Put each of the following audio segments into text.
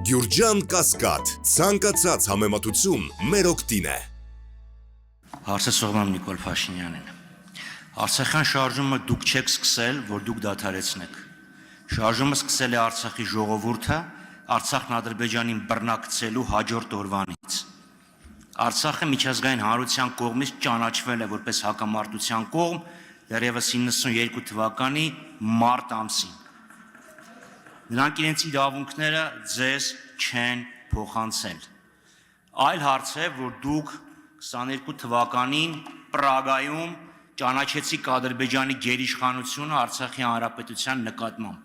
Գյուրջան Կասկադ, ցանկացած համեմատություն մեր օգտին է։ Հարցը Սողմամ Նիկոլ Փաշինյանին։ Արցախյան շարժումը դուք չեք սկսել, որ դուք դադարեցնեք։ Շարժումը սկսել է Արցախի ժողովուրդը Արցախն Ադրբեջանին բռնակցելու հաջորդ օրվանից։ Արցախը միջազգային հանրության կողմից ճանաչվել է որպես հակամարտության կողմ դեռևս 92 թվականի մարտ ամսին։ Նրանք իրենց իրավունքները ձեզ չեն փոխանցել։ Այլ հարց է, որ դուք 22 թվականին Պրագայում ճանաչեցիք Ադրբեջանի գերիշխանությունը Արցախի հանրապետության նկատմամբ,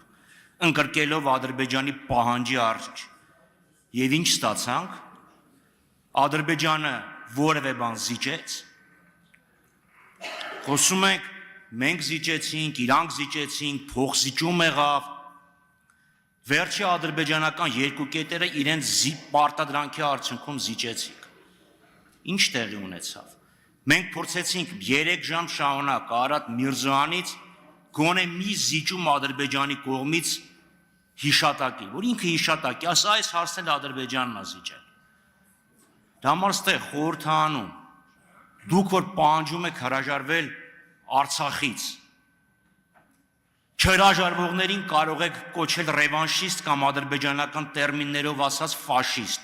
ընկրկելով Ադրբեջանի պահանջի արժիք։ Եվ ինչ ստացանք։ Ադրբեջանը որևէ բան զիջեց։ Խոսում ենք, մենք զիջեցինք, իրանք զիջեցինք, փոխզիջում եղավ։ Վերջի ադրբեջանական երկու կետերը իրենց պարտադրանքի արդյունքում զիջեցինք։ Ինչ տեղի ունեցավ։ Մենք փորձեցինք 3 ժամ շարունակ Արադ Միրզոյանից գոնե մի զիջում Ադրբեջանի կողմից հիշատակի, որ ինքը հիշատակի, այս հարցն Ադրբեջանն է զիջել։ Դա համար ստեղ խորհրդանում դուք որ պահանջում եք հրաժարվել Արցախից, չհրաժարվողներին կարող եք կոչել ռևանշիստ կամ ադրբեջանական տերմիններով ասած ֆաշիստ,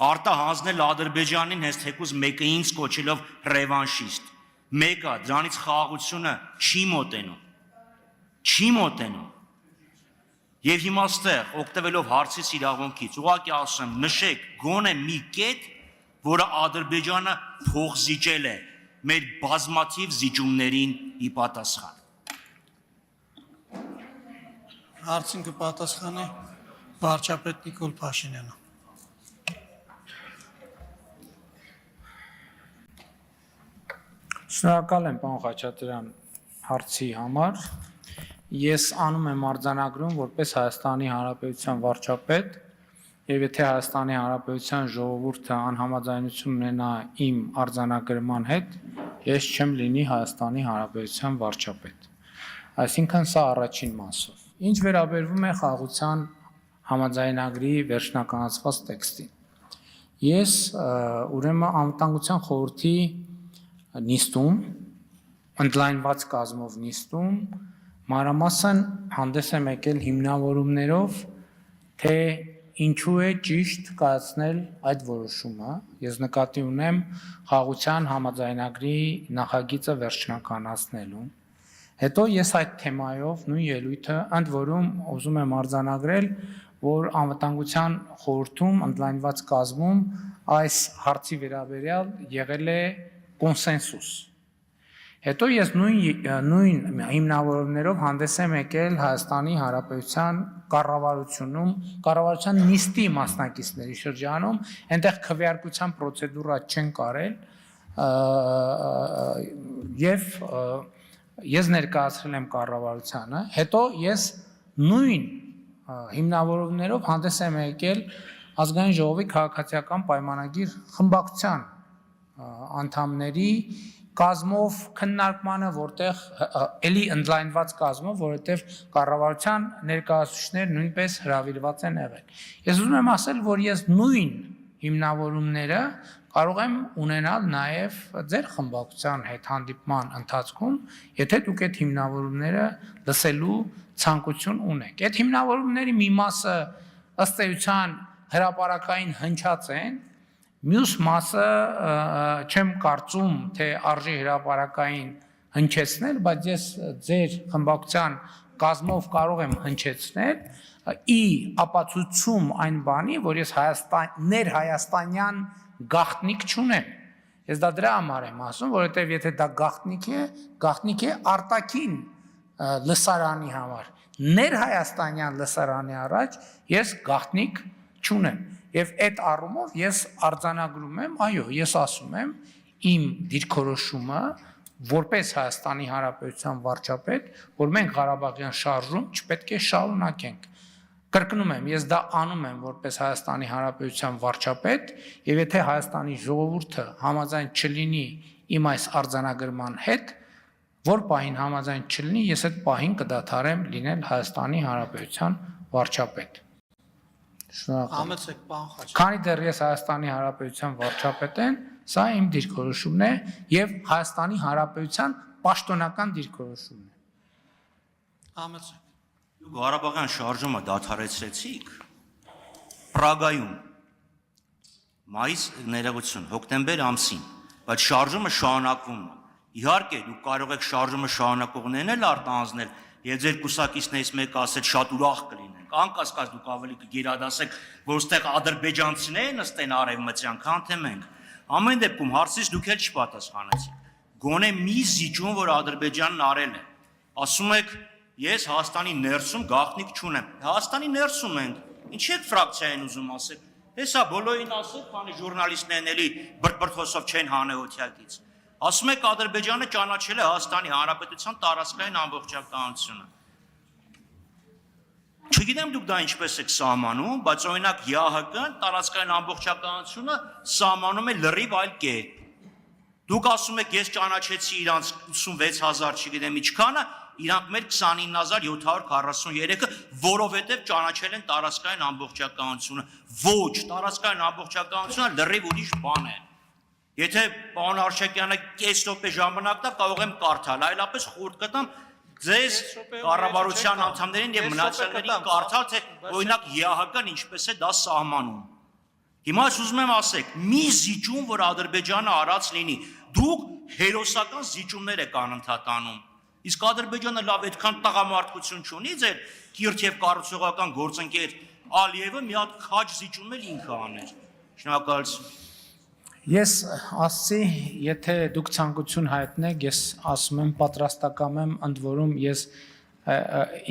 արտահանձնել Ադրբեջանին հենց թեկուզ մեկը ինձ կոչելով ռևանշիստ, մեկը դրանից խաղաղությունը չի մոտենում, եւ հիմա ստեղ օգտվելով հարցից իրավունքից, ուղղակի ասեմ, նշեք գոնե մի կետ, որը Ադրբեջանը փոխզիջել է մեր բազմաթիվ զիջումներին ի պատասխան։ Հարցին կպատասխանի վարչապետ Նիկոլ Փաշինյանը։ Շնորհակալ եմ պարոն Խաչատրյան հարցի համար։ Ես անում եմ արձանագրում որպես Հայաստանի Հանրապետության վարչապետ, եւ եթե Հայաստանի Հանրապետության ժողովուրդը անհամաձայնություն ունենա իմ արձանագրման հետ, ես չեմ լինի Հայաստանի Հանրապետության վարչապետ։ Այսինքն սա առաջին մասով։ Ինչ վերաբերվում է խաղաղության համաձայնագրի վերջնականացված տեքստին։ Ես ուրեմն անվտանգության խորհրդի նիստում, ընդլայնված կազմով նիստում, մանրամասն հանդես եմ եկել հիմնավորումներով, թե ինչու է ճիշտ կայացնել այդ որոշումը։ Ես նկատի ունեմ խաղաղության համաձայնագրի նախագիծը վերջնականացնելու։ Հետո ես այդ թեմայով նույն ելույթը ընդ որում ուզում եմ արձանագրել, որ անվտանգության խորհրդում ընդլայնված կազմում այս հարցի վերաբերյալ եղել է կոնսենսուս։ Հետո ես նույն հիմնավորումներով հանդես եմ եկել Հայաստանի Հանրապետության կառավարության նիստի մասնակիցների շրջանում, այնտեղ քվեարկության պրոցեդուրա չեն կարել եւ ես ներկայացրել եմ կառավարությանը, հետո ես նույն հիմնավորումներով հանդես եմ եկել ազգային ժողովի քաղաքացիական պայմանագիր խմբակցության անդամների կազմով քննարկմանը, որտեղ էլի ընդլայնված կազմով, որովհետև կառավարության ներկայացուցիչներ նույնպես հրավիրված են եղել։ Ես ուզում եմ ասել, որ ես նույն հիմնավորումները կարող եմ ունենալ նաև ձեր խմբակցության հետ հանդիպման ընթացքում, եթե դուք այդ հիմնավորումները լսելու ցանկություն ունեք։ Այդ հիմնավորումների մի մասը ըստ էության հրապարակային հնչած են, մյուս մասը չեմ կարծում, թե արժի հրապարակային հնչեցնել, բայց ես ձեր խմբակցության կազմով կարող եմ հնչեցնել ի ապացույցում այն բանի, որ ես ներհայաստանյան գաղտնիք չունեմ։ Ես դա դրա համար եմ ասում, որովհետև եթե դա գաղտնիք է արտաքին լսարանի համար, ներհայաստանյան լսարանի առաջ ես գաղտնիք չունեմ։ Եվ այդ առումով ես արձանագրում եմ, այո, ես ասում եմ իմ դիրքորոշումը որպես Հայաստանի Հանրապետության վարչապետ, որ մենք Ղարաբաղյան շարժում չպետք է շարունակենք։ Կրկնում եմ, ես դա անում եմ որպես Հայաստանի Հանրապետության վարչապետ, եւ եթե Հայաստանի ժողովուրդը համաձայն չլինի իմ այս արձանագրման հետ, որ պահին համաձայն չլինի, ես այդ պահին կդադարեմ լինել Հայաստանի Հանրապետության վարչապետ։ Շնորհակալ։ Համեցեք, պարոն Խաչատրյան։ Քանի դեռ ես Հայաստանի Հանրապետության վարչապետ եմ, սա իմ դիրքորոշումն է եւ Հայաստանի Հանրապետության պաշտոնական դիրքորոշումն է։ Համեցեք։ Դուք Ղարաբաղյան շարժումը դադարեցրեցիք Պրագայում մայիս ներողություն հոկտեմբեր ամսին, բայց շարժումը շարունակվում է։ Իհարկե, դուք կարող եք շարժումը շարունակողներն էլ արտանձնել, եւ ձեր կուսակիցներից մեկը ասել շատ ուրախ կլինենք։ Անկասկած դուք ավելի կգերադասեք, որ ստեղ ադրբեջանցիները նստեն արևմտյան, քան թե մենք։ Ամեն դեպքում հարցից դուք էլ չպատասխանեցիք։ Գոնե մի զիջում, որ Ադրբեջանն արել է։ Ասում եք, ես Հայաստանի ներսում գաղտնիք չունեմ։ Հայաստանի ներսում ենք։ Ինչի՞ եք ֆրակցիային ուզում ասել։ Հեսա բոլորին ասել, քանի ժուրնալիստներն էլի բրբրթոսով չեն հանեօթյակից։ Ասում եք Ադրբեջանը ճանաչել է Հայաստանի Հանրապետության տարածքային ամբողջականությունը։ Չգիտեմ դուք դա ինչպես եք սահմանում, բայց օրինակ ԵԱՀԿ-ն տարածքային ամբողջականությունը սահմանում է լրիվ այլ կերպ։ Դուք ասում եք ես ճանաչեցի իրանց 86000, չգիտեմ ինչքանը, իրանք մեր 29743-ը, որովհետև ճանաչել են տարածքային ամբողջականությունը։ Ոչ, տարածքային ամբողջականությունը լրիվ ուրիշ բան է։ Եթե պարոն Արշակյանը կես րոպե ժամանակ տա, կարող եմ կարդալ, այլապես խորտ կտամ ձեզ կառավարության անդամներին եւ մնացածներին կարդալ, թե օրինակ ԵԱՀԿ-ն ինչպես է դա սահմանում։ Հիմա ուզում եմ ասեք, մի զիջում, որ Ադրբեջանը արած լինի, դուք հերոսական զիջումներ եք անընդհատ անում։ Իսկ Ադրբեջանը լավ այդքան տղամարդկություն չունի, ձեր կիրթ եւ կառուցողական գործընկեր Ալիևը մի հատ քաջ զիջում էլ ինքը աներ։ Շնորհակալություն։ Ես ասացի, եթե դուք ցանկություն հայտնեք, ես ասում եմ պատրաստակամ եմ, ընդ որում ես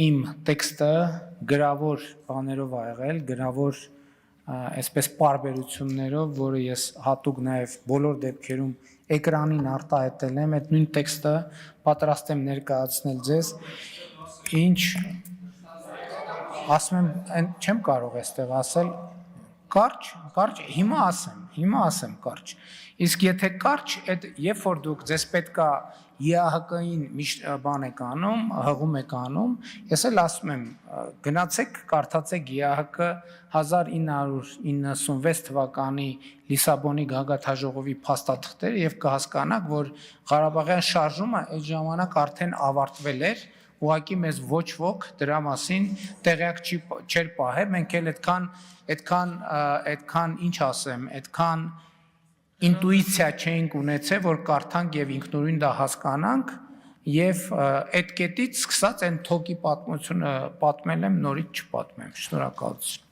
իմ տեքստը գրավոր բաներով ա եղել, գրավոր այսպես պարբերություններով, որը ես հատուկ նաև բոլոր դեպքերում էկրանին արտահայտել եմ, այդ նույն տեքստը պատրաստ եմ ներկայացնել ձեզ, ինչ ասում եմ, չեմ կարող այստեղ ասել, կարճ, հիմա ասեմ կարճ, իսկ եթե կարճ, երբ որ դուք ձեզ պետքա ԵԱՀԿ-ին միշտ բան եք անում, հղում եք անում, ես էլ ասում եմ, գնացեք, կարդացեք ԵԱՀԿ 1996 թվականի Լիսաբոնի գագաթնաժողովի փաստաթղթերը եւ կհասկանաք, որ Ղարաբաղյան շարժումը այդ ժամանակ արդեն ավարտվել էր, ուղղակի մեզ ոչ ոք դրա մասին տեղյակ չէր պահել, մենք էլ այդքան ինչ ասեմ, այդքան ինտուիցիա չենք ունեցել, որ կարդանք եւ ինքնուրույն դա հասկանանք եւ այդ կետից սկսած այն թոկի պատմությունը պատմել եմ, նորից չպատմեմ։ Շնորհակալություն։